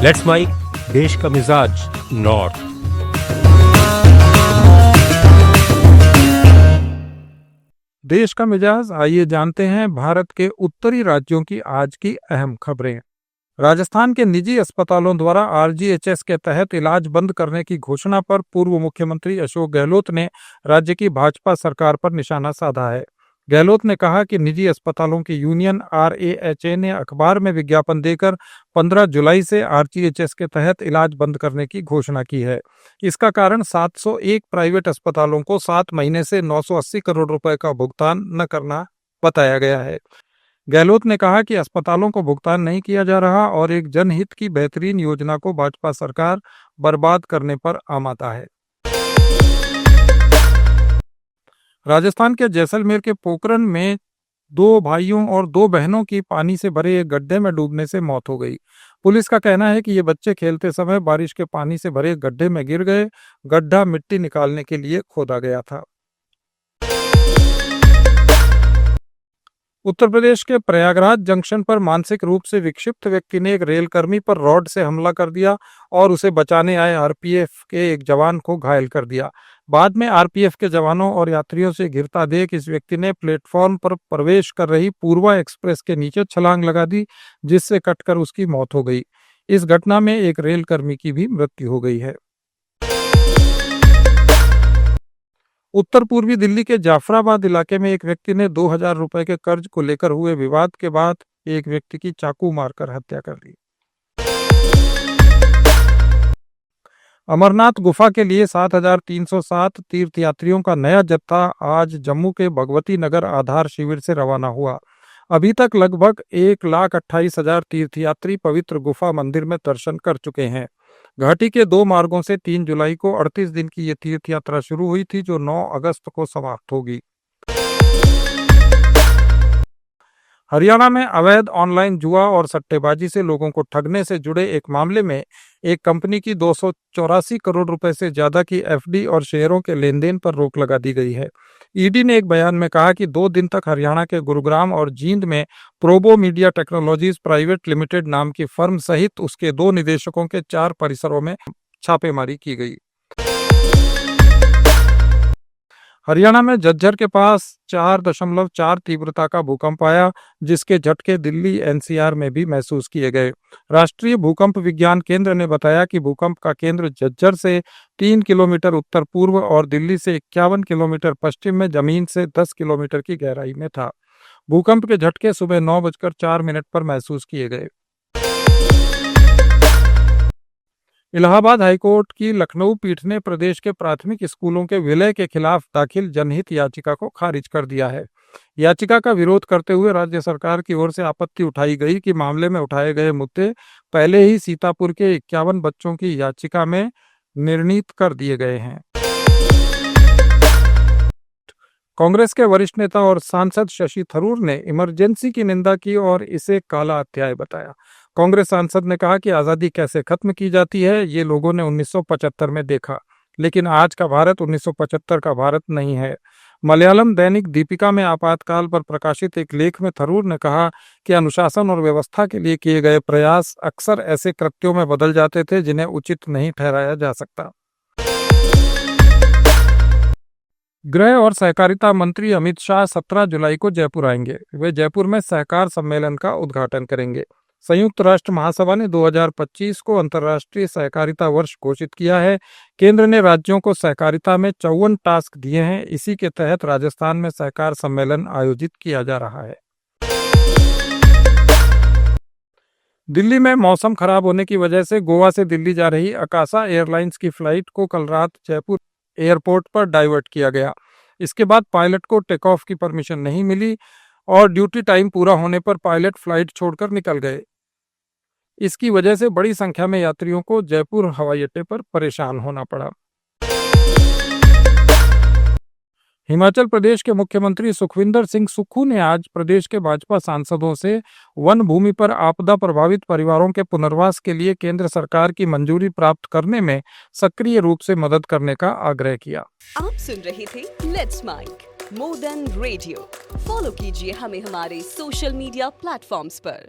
Let's mic देश का मिजाज नॉर्थ। देश का मिजाज, आइए जानते हैं भारत के उत्तरी राज्यों की आज की अहम खबरें। राजस्थान के निजी अस्पतालों द्वारा आरजीएचएस के तहत इलाज बंद करने की घोषणा पर पूर्व मुख्यमंत्री अशोक गहलोत ने राज्य की भाजपा सरकार पर निशाना साधा है। गहलोत ने कहा कि निजी अस्पतालों की यूनियन आरएएचए ने अखबार में विज्ञापन देकर 15 जुलाई से आरजीएचएस के तहत इलाज बंद करने की घोषणा की है। इसका कारण 701 प्राइवेट अस्पतालों को 7 महीने से 980 करोड़ रुपए का भुगतान न करना बताया गया है। गहलोत ने कहा कि अस्पतालों को भुगतान नहीं किया जा रहा और एक जनहित की बेहतरीन योजना को भाजपा सरकार बर्बाद करने पर आमादा है। राजस्थान के जैसलमेर के पोखरण में 2 भाइयों और 2 बहनों की पानी से भरे एक गड्ढे में डूबने से मौत हो गई। पुलिस का कहना है कि ये बच्चे खेलते समय बारिश के पानी से भरे गड्ढे में गिर गए। गड्ढा मिट्टी निकालने के लिए खोदा गया था। उत्तर प्रदेश के प्रयागराज जंक्शन पर मानसिक रूप से विक्षिप्त व्यक्ति ने एक रेलकर्मी पर रॉड से हमला कर दिया और उसे बचाने आए आरपीएफ के एक जवान को घायल कर दिया। बाद में आरपीएफ के जवानों और यात्रियों से घिरता देख इस व्यक्ति ने प्लेटफॉर्म पर प्रवेश कर रही पूर्वा एक्सप्रेस के नीचे छलांग लगा दी, जिससे कटकर उसकी मौत हो गई। इस घटना में एक रेलकर्मी की भी मृत्यु हो गई है। उत्तर पूर्वी दिल्ली के जाफराबाद इलाके में एक व्यक्ति ने 2000 रुपए के कर्ज को लेकर हुए विवाद के बाद एक व्यक्ति की चाकू मारकर हत्या कर दी। अमरनाथ गुफा के लिए 7307 तीर्थयात्रियों का नया जत्था आज जम्मू के भगवती नगर आधार शिविर से रवाना हुआ। अभी तक लगभग 1,28,000 तीर्थयात्री पवित्र गुफा मंदिर में दर्शन कर चुके हैं। घाटी के 2 मार्गों से 3 जुलाई को 38 दिन की ये तीर्थ यात्रा शुरू हुई थी, जो 9 अगस्त को समाप्त होगी। हरियाणा में अवैध ऑनलाइन जुआ और सट्टेबाजी से लोगों को ठगने से जुड़े एक मामले में एक कंपनी की 284 करोड़ रुपए से ज्यादा की एफडी और शेयरों के लेन-देन पर रोक लगा दी गई है। ईडी ने एक बयान में कहा कि 2 दिन तक हरियाणा के गुरुग्राम और जींद में Probo media technologies private limited नाम की फर्म सहित उसके 2 निदेशकों के 4 परिसरों में छापेमारी की गई। हरियाणा में झज्जर के पास 4.4 तीव्रता का भूकंप आया, जिसके झटके दिल्ली एनसीआर में भी महसूस किए गए। राष्ट्रीय भूकंप विज्ञान केंद्र ने बताया कि भूकंप का केंद्र झज्जर से 3 किलोमीटर उत्तर पूर्व और दिल्ली से 51 किलोमीटर पश्चिम में जमीन से 10 किलोमीटर की गहराई में था। भूकंप के झटके सुबह 9:04 पर महसूस किए गए। इलाहाबाद हाईकोर्ट की लखनऊ पीठ ने प्रदेश के प्राथमिक स्कूलों के विलय के खिलाफ दाखिल जनहित याचिका को खारिज कर दिया है। याचिका का विरोध करते हुए राज्य सरकार की ओर से आपत्ति उठाई गई कि मामले में उठाए गए मुद्दे पहले ही सीतापुर के 51 बच्चों की याचिका में निर्णीत कर दिए गए हैं। कांग्रेस के वरिष्ठ नेता और सांसद शशि थरूर ने इमरजेंसी की निंदा की और इसे काला अध्याय बताया। कांग्रेस सांसद ने कहा कि आज़ादी कैसे खत्म की जाती है ये लोगों ने 1975 में देखा, लेकिन आज का भारत 1975 का भारत नहीं है। मलयालम दैनिक दीपिका में आपातकाल पर प्रकाशित एक लेख में थरूर ने कहा कि अनुशासन और व्यवस्था के लिए किए गए प्रयास अक्सर ऐसे कृत्यों में बदल जाते थे जिन्हें उचित नहीं ठहराया जा सकता। गृह और सहकारिता मंत्री अमित शाह 17 जुलाई को जयपुर आएंगे। वे जयपुर में सहकार सम्मेलन का उद्घाटन करेंगे। संयुक्त राष्ट्र महासभा ने 2025 को अंतर्राष्ट्रीय सहकारिता वर्ष घोषित किया है। केंद्र ने राज्यों को सहकारिता में 54 टास्क दिए हैं। इसी के तहत राजस्थान में सहकार सम्मेलन आयोजित किया जा रहा है। दिल्ली में मौसम खराब होने की वजह से गोवा से दिल्ली जा रही अकाशा एयरलाइंस की फ्लाइट को कल रात जयपुर एयरपोर्ट पर डाइवर्ट किया गया। इसके बाद पायलट को टेक ऑफ की परमिशन नहीं मिली और ड्यूटी टाइम पूरा होने पर पायलट फ्लाइट छोड़कर निकल गए। इसकी वजह से बड़ी संख्या में यात्रियों को जयपुर हवाई अड्डे पर परेशान होना पड़ा। हिमाचल प्रदेश के मुख्यमंत्री सुखविंदर सिंह सुक्खू ने आज प्रदेश के भाजपा सांसदों से वन भूमि पर आपदा प्रभावित परिवारों के पुनर्वास के लिए केंद्र सरकार की मंजूरी प्राप्त करने में सक्रिय रूप से मदद करने का आग्रह किया। आप सुन रहे थे let's mike more than radio. Follow कीजिए हमें हमारे सोशल मीडिया प्लेटफॉर्म्स पर।